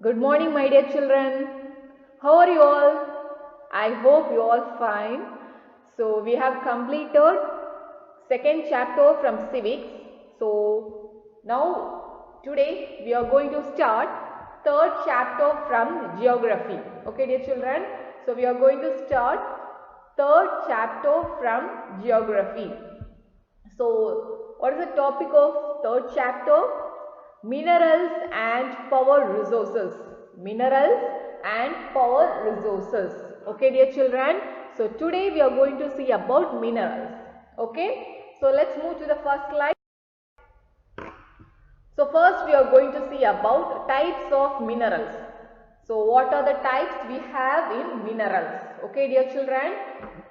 Good morning, my dear children. How are you all? I hope you all fine. So we have completed second chapter from civics. So now today we are going to start third chapter from geography. Okay, dear children. So we are going to start third chapter from geography. So what is the topic of third chapter? Minerals and power resources. Minerals and power resources. Okay, dear children. So today we are going to see about minerals. Okay. So let's move to the first slide. So first we are going to see about types of minerals. So what are the types we have in minerals? Okay, dear children.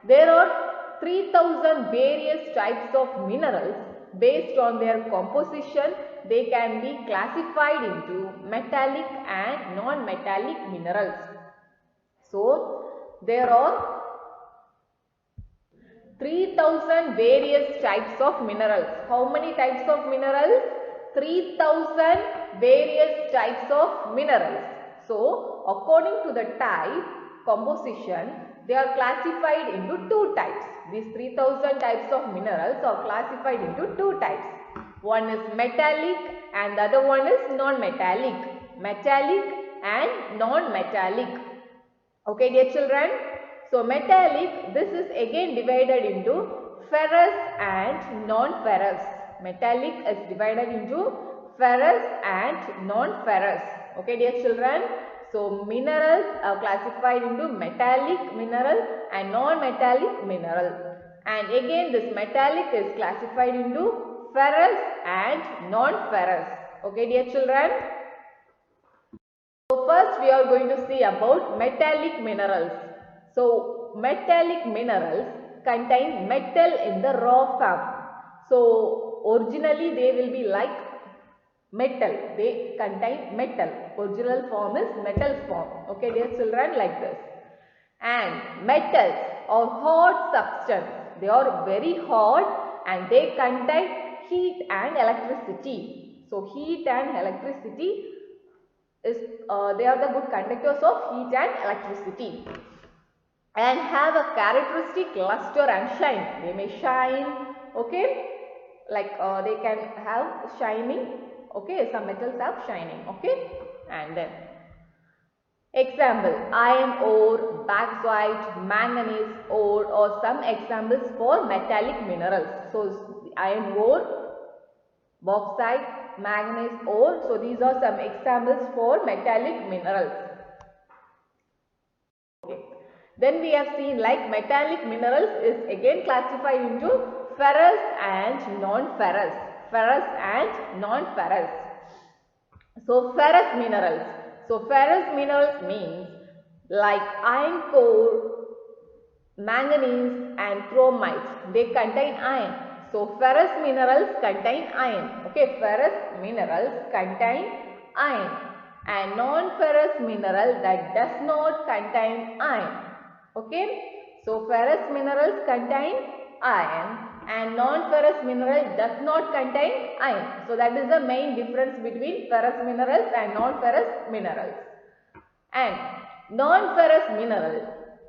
There are 3000 various types of minerals. Based on their composition, they can be classified into metallic and non-metallic minerals. So there are 3000 various types of minerals. How many types of minerals? 3000 various types of minerals. So according to the type, composition, they are classified into two types. These 3000 types of minerals are classified into two types. One is metallic and the other one is non-metallic. Metallic and non-metallic. Okay, dear children. So metallic, this is again divided into ferrous and non-ferrous. Metallic is divided into ferrous and non-ferrous. Okay, dear children. So minerals are classified into metallic mineral and non-metallic mineral. And again this metallic is classified into ferrous and non-ferrous. Okay, dear children. So first we are going to see about metallic minerals. So metallic minerals contain metal in the raw form. So originally they will be like metal. They contain metal. Original form is metal form. Okay, dear children, like this. And metals are hot substance. They are very hot and they contain heat and electricity. So heat and electricity is they are the good conductors of heat and electricity and have a characteristic luster and shine. They may shine, okay, like they can have shining, okay, some metals have shining, okay. And then example, iron ore, bauxite, manganese ore or some examples for metallic minerals. So iron ore, bauxite, manganese ore. So these are some examples for metallic minerals. Okay. Then we have seen like metallic minerals is again classified into ferrous and non-ferrous. Ferrous and non-ferrous. So ferrous minerals. So ferrous minerals means like iron core, manganese and chromites. They contain iron. So ferrous minerals contain iron. Okay, ferrous minerals contain iron and non-ferrous mineral that does not contain iron. Okay, so ferrous minerals contain iron and non-ferrous mineral does not contain iron. So that is the main difference between ferrous minerals and non-ferrous minerals. And non-ferrous mineral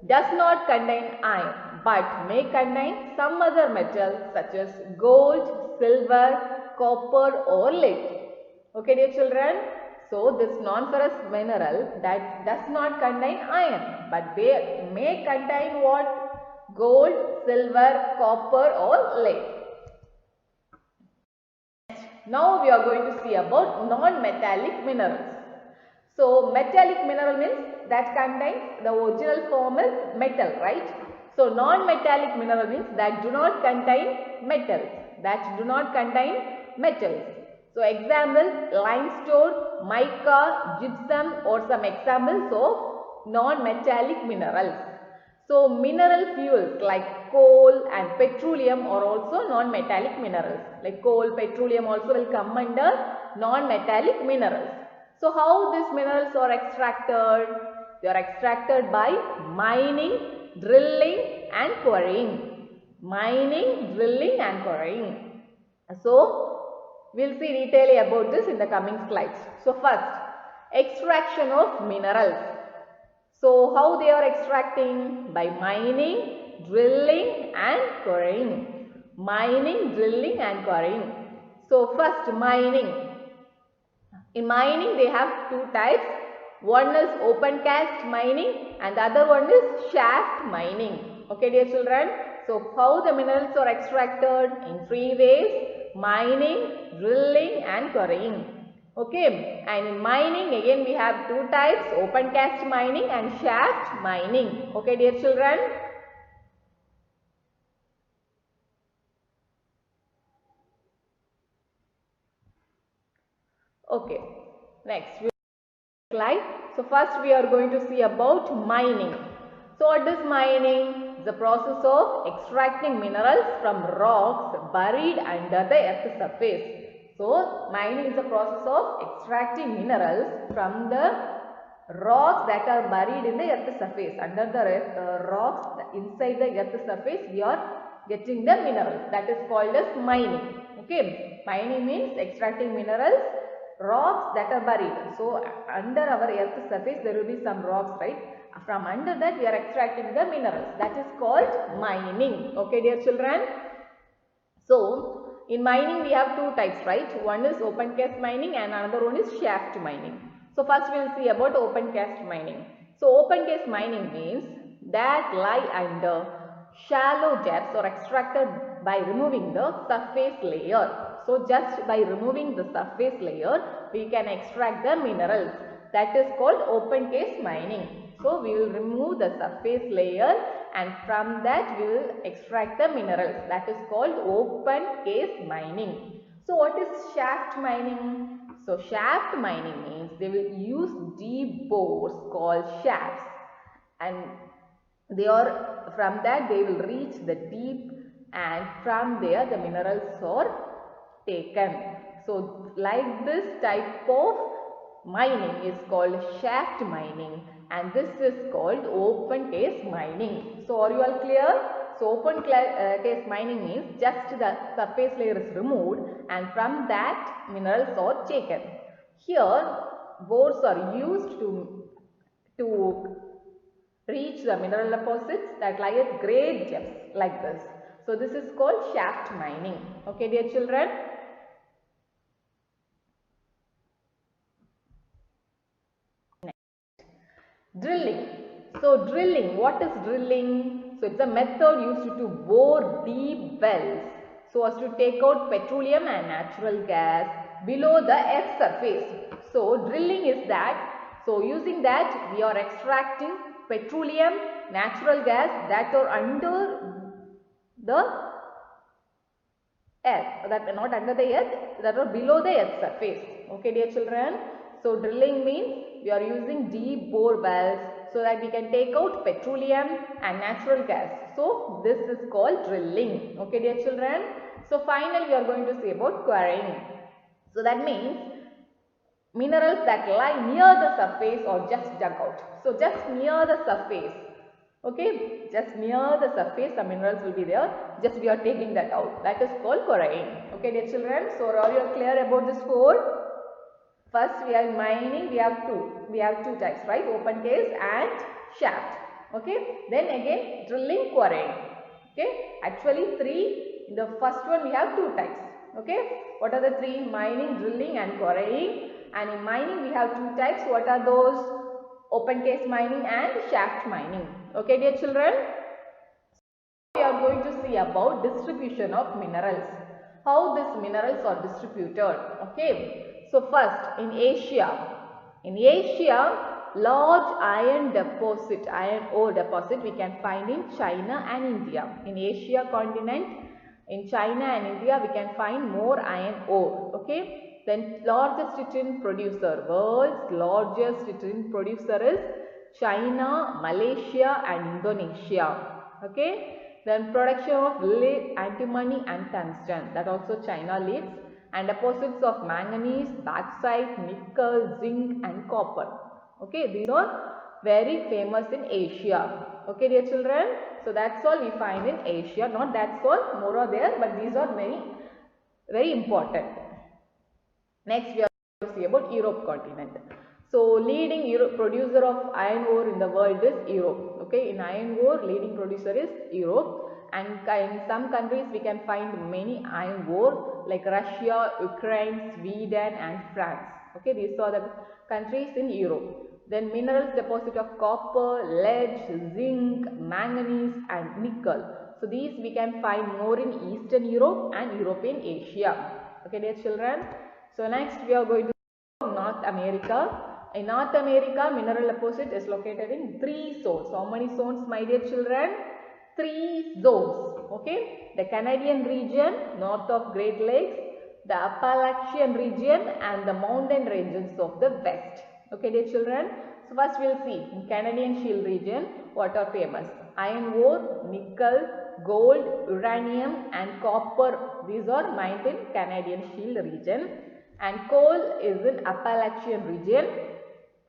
does not contain iron but may contain some other metals such as gold, silver, copper or lead. Okay, dear children. So this non-ferrous mineral that does not contain iron but they may contain what? Gold, silver, copper or lead. Now we are going to see about non-metallic minerals. So metallic mineral means that contains the original form is metal, right? So non-metallic mineral means that do not contain metals, that do not contain metals. So examples limestone, mica, gypsum or some examples of non-metallic minerals. So mineral fuels like coal and petroleum are also non-metallic minerals. Like coal, petroleum also will come under non-metallic minerals. So how these minerals are extracted? They are extracted by mining, drilling and quarrying. Mining, drilling and quarrying. So we will see detailing about this in the coming slides. So first, extraction of minerals. So how they are extracting? By mining, drilling and quarrying. Mining, drilling and quarrying. So first mining. In mining they have two types. One is open cast mining and the other one is shaft mining. Okay dear children. So how the minerals are extracted? In three ways: mining, drilling and quarrying. Okay, and in mining again we have two types: open cast mining and shaft mining. Okay dear children. Okay, next slide. So first we are going to see about mining. So what is mining? The process of extracting minerals from rocks buried under the earth's surface. So mining is the process of extracting minerals from the rocks that are buried in the earth's surface. Under the rocks inside the earth's surface we are getting the minerals. That is called as mining. Okay, mining means extracting minerals, rocks that are buried. So under our earth's surface there will be some rocks, right? From under that we are extracting the minerals. That is called mining. Okay dear children. So in mining we have two types, right? One is open cast mining and another one is shaft mining. So first we will see about open cast mining. So open cast mining means that lie under shallow depths or extracted by removing the surface layer. So just by removing the surface layer we can extract the minerals. That is called open cast mining. So we will remove the surface layer and from that we will extract the minerals. That is called open cast mining. So what is shaft mining? So shaft mining means they will use deep bores called shafts, and from that they will reach the deep, and from there the minerals are taken. So like this type of mining is called shaft mining and this is called open cast mining. So are you all clear? So open cast mining means just the surface layer is removed and from that minerals are taken. Here bores are used to reach the mineral deposits that lie at great depths like this. So this is called shaft mining. Okay dear children. Drilling. So drilling, what is drilling? So it's a method used to bore deep wells so as to take out petroleum and natural gas below the earth's surface. So drilling is that. So using that we are extracting petroleum, natural gas that are under the earth, that are not under the earth, that are below the earth's surface. Okay dear children. So drilling means we are using deep bore wells so that we can take out petroleum and natural gas. So this is called drilling. Okay dear children. So finally we are going to see about quarrying. So that means minerals that lie near the surface or just dug out. So just near the surface. Okay, just near the surface some minerals will be there. Just we are taking that out. That is called quarrying. Okay dear children. So are you clear about this four? First we are mining, we have two types, right? Open cast and shaft. Okay. Then again drilling, quarrying. Okay. Actually three. In the first one we have two types. Okay. What are the three? Mining, drilling and quarrying. And in mining we have two types. What are those? Open cast mining and shaft mining. Okay dear children. We are going to see about distribution of minerals. How these minerals are distributed. Okay. So first in Asia, large iron ore deposit we can find in China and India. In Asia continent, in China and India we can find more iron ore. Okay. Then largest tin producer, world's largest tin producer is China, Malaysia and Indonesia. Okay. Then production of lead, antimony and tungsten, that also China leads. And deposits of manganese, bauxite, nickel, zinc and copper. Okay, these are very famous in Asia. Okay dear children. So that's all we find in Asia. Not that's all, more are there, but these are very important. Next we are going to see about Europe continent. So leading producer of iron ore in the world is Europe. Okay, in iron ore, leading producer is Europe. And in some countries we can find many iron ore like Russia, Ukraine, Sweden and France. Okay, these are the countries in Europe. Then minerals deposit of copper, lead, zinc, manganese and nickel. So these we can find more in Eastern Europe and European Asia. Okay, dear children. So next we are going to North America. In North America, mineral deposit is located in 3 zones. How many zones, my dear children? 3 zones. Okay, the Canadian region, north of Great Lakes, the Appalachian region and the mountain regions of the west. Okay, dear children. So first we will see in Canadian Shield region what are famous. Iron ore, nickel, gold, uranium and copper. These are mined in Canadian Shield region. And coal is in Appalachian region.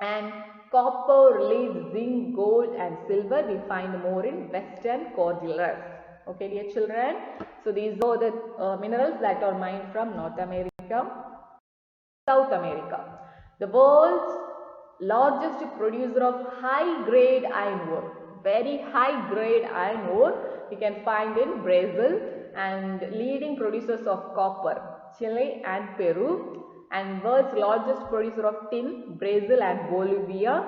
And copper, lead, zinc, gold and silver we find more in Western Cordilleras. Okay, dear children. So these are the minerals that are mined from North America. South America. The world's largest producer of high grade iron ore. Very high grade iron ore we can find in Brazil, and leading producers of copper, Chile and Peru. And world's largest producer of tin, Brazil and Bolivia.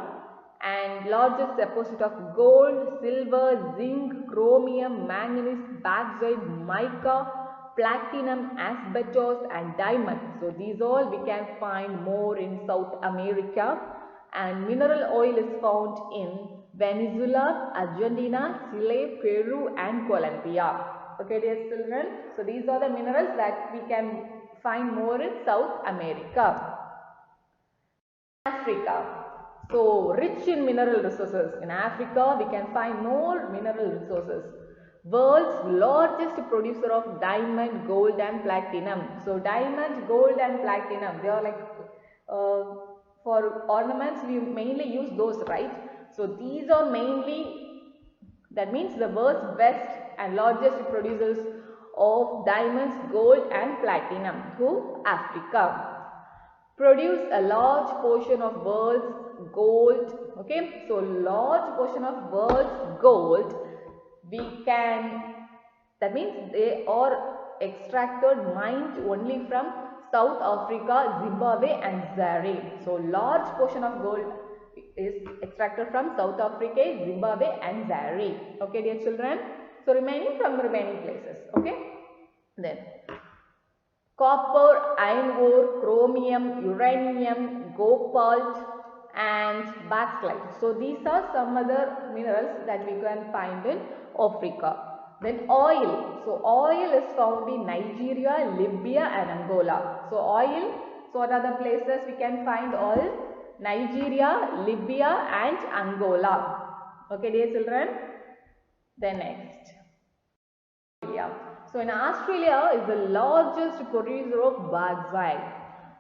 And largest deposit of gold, silver, zinc, chromium, manganese, bauxite, mica, platinum, asbestos and diamond. So these all we can find more in South America. And mineral oil is found in Venezuela, Argentina, Chile, Peru and Colombia. Okay, dear children. So these are the minerals that we can find more in South America. Africa. So rich in mineral resources. In Africa we can find more mineral resources. World's largest producer of diamond, gold and platinum. So diamond, gold and platinum, they are like for ornaments we mainly use those, right? So these are mainly, that means the world's best and largest producers of diamonds, gold and platinum. Who? Africa. Produce a large portion of world's gold. Okay, so large portion of world's gold we can, that means they are extracted, mined only from South Africa, Zimbabwe and Zaire. So large portion of gold is extracted from South Africa, Zimbabwe and Zaire. Okay, dear children. So remaining from remaining places. Okay. Then copper, iron ore, chromium, uranium, cobalt and bauxite. So these are some other minerals that we can find in Africa. Then oil. So oil is found in Nigeria, Libya and Angola. So oil, so what are the places we can find oil? Nigeria, Libya and Angola. Okay, dear children. Then next. So in Australia is the largest producer of bauxite.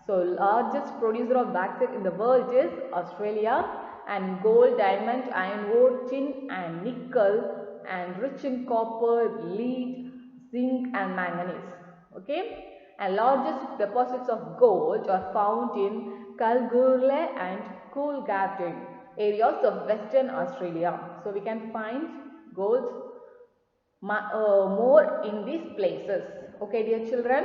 So largest producer of bauxite in the world is Australia, and gold, diamond, iron ore, tin and nickel and rich in copper, lead, zinc and manganese. Okay, and largest deposits of gold are found in Kalgoorlie and Coolgardie areas of Western Australia. So we can find gold more in these places. Okay, dear children.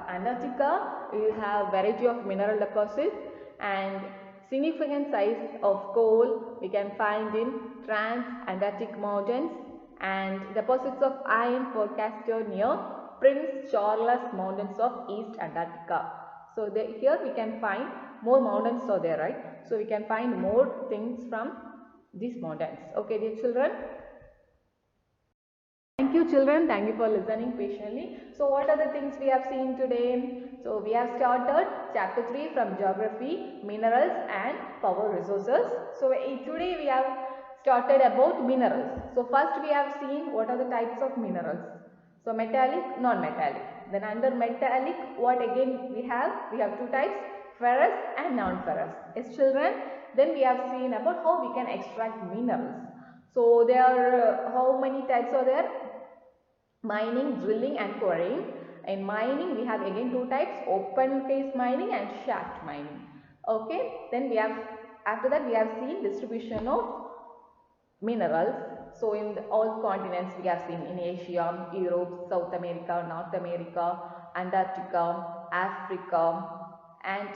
Antarctica, you have variety of mineral deposits and significant size of coal we can find in Trans-Antarctic Mountains, and deposits of iron forecasted near Prince Charles Mountains of East Antarctica. So here we can find more mountains are there, right? So we can find more things from these mountains. Okay, dear children. Thank you children, thank you for listening patiently. So what are the things we have seen today? So we have started chapter 3 from geography, minerals and power resources. So today we have started about minerals. So first we have seen what are the types of minerals. So metallic, non-metallic. Then under metallic, what again we have? We have two types, ferrous and non-ferrous. Yes children. Then we have seen about how we can extract minerals. So there are how many types are there? Mining, drilling and quarrying. In mining, we have again two types, open phase mining and shaft mining. Okay, then we have, after that we have seen distribution of minerals. So in all continents we have seen in Asia, Europe, South America, North America, Antarctica, Africa, and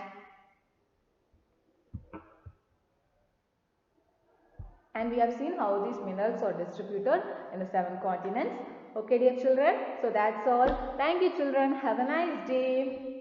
we have seen how these minerals are distributed in the 7 continents. Okay dear children, so that's all. Thank you children. Have a nice day.